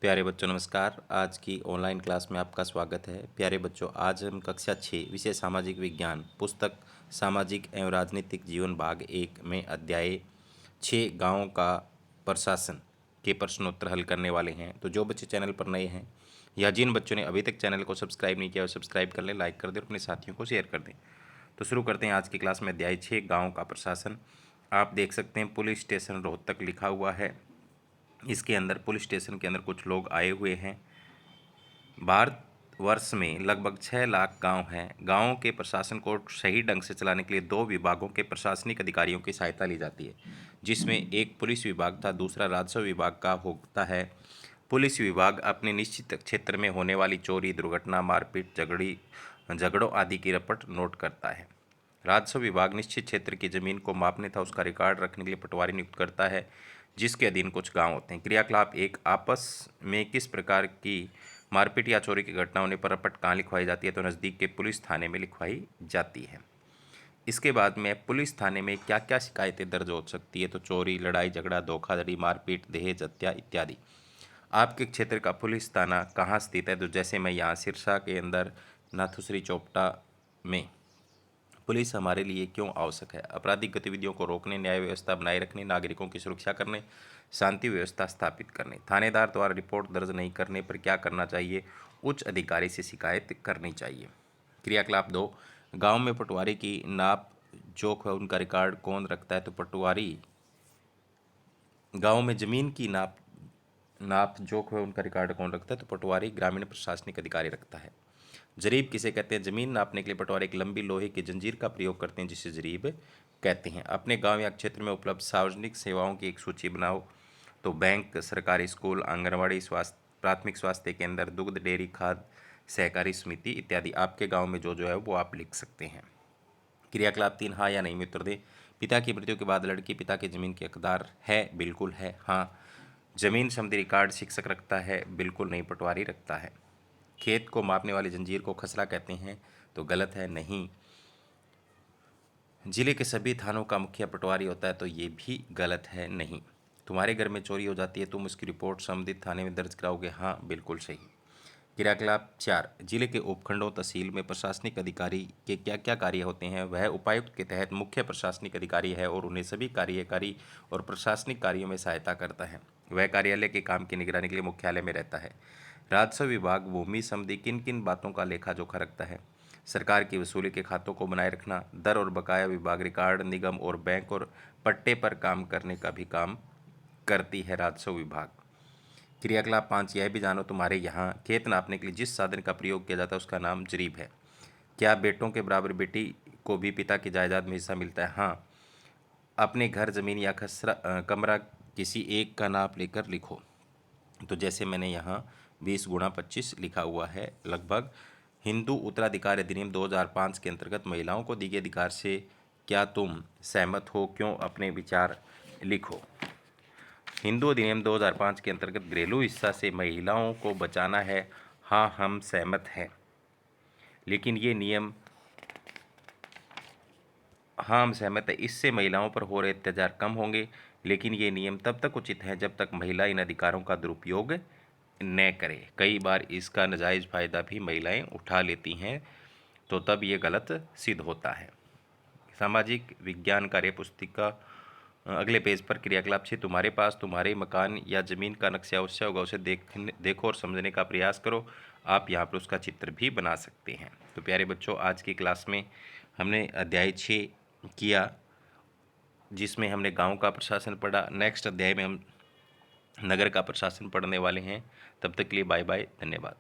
प्यारे बच्चों नमस्कार। आज की ऑनलाइन क्लास में आपका स्वागत है। प्यारे बच्चों, आज हम कक्षा 6 विषय सामाजिक विज्ञान पुस्तक सामाजिक एवं राजनीतिक जीवन भाग 1 में अध्याय 6 गाँव का प्रशासन के प्रश्नोत्तर हल करने वाले हैं। तो जो बच्चे चैनल पर नए हैं या जिन बच्चों ने अभी तक चैनल को सब्सक्राइब नहीं किया वो सब्सक्राइब कर लें, लाइक कर दें और अपने साथियों को शेयर कर दें। तो शुरू करते हैं आज की क्लास में। अध्याय 6 गाँव का प्रशासन। आप देख सकते हैं पुलिस स्टेशन रोहतक लिखा हुआ है। इसके अंदर पुलिस स्टेशन के अंदर कुछ लोग आए हुए हैं। भारतवर्ष में लगभग 6 लाख गांव हैं। गांवों के प्रशासन को सही ढंग से चलाने के लिए 2 विभागों के प्रशासनिक अधिकारियों की सहायता ली जाती है, जिसमें एक पुलिस विभाग था, दूसरा राजस्व विभाग का होता है। पुलिस विभाग अपने निश्चित क्षेत्र में होने वाली चोरी, दुर्घटना, मारपीट, झगड़ों आदि की रिपोर्ट नोट करता है। राजस्व विभाग निश्चित क्षेत्र की जमीन को मापने तथा उसका रिकॉर्ड रखने के लिए पटवारी नियुक्त करता है, जिसके अधीन कुछ गांव होते हैं। क्रियाकलाप 1, आपस में किस प्रकार की मारपीट या चोरी की घटना होने पर रिपोर्ट कहाँ लिखवाई जाती है? तो नज़दीक के पुलिस थाने में लिखवाई जाती है। इसके बाद में पुलिस थाने में क्या क्या शिकायतें दर्ज हो सकती है? तो चोरी, लड़ाई झगड़ा, धोखाधड़ी, मारपीट, दहेज, हत्या इत्यादि। आपके क्षेत्र का पुलिस थाना कहाँ स्थित है? तो जैसे मैं यहाँ सिरसा के अंदर नाथुश्री चौपटा में। पुलिस हमारे लिए क्यों आवश्यक है? आपराधिक गतिविधियों को रोकने, न्याय व्यवस्था बनाए रखने, नागरिकों की सुरक्षा करने, शांति व्यवस्था स्थापित करने। थानेदार द्वारा रिपोर्ट दर्ज नहीं करने पर क्या करना चाहिए? उच्च अधिकारी से शिकायत करनी चाहिए। क्रियाकलाप 2, गांव में पटवारी की नाप जोख है उनका रिकॉर्ड कौन रखता है? तो पटवारी गांव में जमीन की नाप जोख है उनका रिकॉर्ड कौन रखता है? तो पटवारी ग्रामीण प्रशासनिक अधिकारी रखता है। जरीब किसे कहते हैं? जमीन नापने के लिए पटवारी एक लंबी लोहे की जंजीर का प्रयोग करते हैं, जिसे जरीब कहते हैं। अपने गांव या क्षेत्र में उपलब्ध सार्वजनिक सेवाओं की एक सूची बनाओ। तो बैंक, सरकारी स्कूल, आंगनवाड़ी, स्वास्थ्य, प्राथमिक स्वास्थ्य केंद्र, दुग्ध डेयरी, खाद सहकारी समिति इत्यादि आपके गाँव में जो जो है वो आप लिख सकते हैं। क्रियाकलाप 3, हाँ या नहीं में उत्तर दें। पिता की मृत्यु के बाद लड़की पिता की जमीन के हकदार है? बिल्कुल है, हाँ। जमीन संबंधी रिकॉर्ड शिक्षक रखता है? बिल्कुल नहीं, पटवारी रखता है। खेत को मापने वाली जंजीर को खसरा कहते हैं? तो गलत है, नहीं। जिले के सभी थानों का मुखिया पटवारी होता है? तो ये भी गलत है, नहीं। तुम्हारे घर में चोरी हो जाती है, तुम उसकी रिपोर्ट संबंधित थाने में दर्ज कराओगे? हाँ, बिल्कुल सही। क्रियाकलाप 4, जिले के उपखंडों तहसील में प्रशासनिक अधिकारी के क्या क्या कार्य होते हैं? वह उपायुक्त के तहत मुख्य प्रशासनिक अधिकारी है और उन्हें सभी कार्यकारी और प्रशासनिक कार्यों में सहायता करता है। वह कार्यालय के काम की निगरानी के लिए मुख्यालय में रहता है। राजस्व विभाग भूमि संबंधी किन किन बातों का लेखा जोखा रखता है? सरकार की वसूली के खातों को बनाए रखना, दर और बकाया विभाग रिकॉर्ड, निगम और बैंक और पट्टे पर काम करने का भी काम करती है राजस्व विभाग। क्रियाकलाप 5, यह भी जानो तुम्हारे यहाँ खेत नापने के लिए जिस साधन का प्रयोग किया जाता है उसका नाम जरीब है। क्या बेटों के बराबर बेटी को भी पिता की जायदाद में हिस्सा मिलता है? हाँ। अपने घर, जमीन या कमरा किसी एक का नाप लेकर लिखो। तो जैसे मैंने यहाँ 20 × 25 लिखा हुआ है लगभग। हिंदू उत्तराधिकार अधिनियम 2005 के अंतर्गत महिलाओं को दिए गए अधिकार से क्या तुम सहमत हो? क्यों? अपने विचार लिखो। हिंदू अधिनियम 2005 के अंतर्गत घरेलू हिंसा से महिलाओं को बचाना है? हाँ, हम सहमत हैं। लेकिन ये नियम, हाँ हम सहमत है, इससे महिलाओं पर हो रहे अत्याचार कम होंगे। लेकिन ये नियम तब तक उचित है जब तक महिला इन अधिकारों का दुरुपयोग न करे। कई बार इसका नाजायज़ फ़ायदा भी महिलाएं उठा लेती हैं, तो तब ये गलत सिद्ध होता है। सामाजिक विज्ञान कार्य पुस्तिका अगले पेज पर क्रियाकलाप 6, तुम्हारे पास तुम्हारे मकान या ज़मीन का नक्शा अवश्य होगा, उसे देखो और समझने का प्रयास करो। आप यहाँ पर उसका चित्र भी बना सकते हैं। तो प्यारे बच्चों, आज की क्लास में हमने अध्याय 6 किया, जिसमें हमने गांव का प्रशासन पढ़ा। नेक्स्ट अध्याय में हम नगर का प्रशासन पढ़ने वाले हैं। तब तक के लिए बाय बाय, धन्यवाद।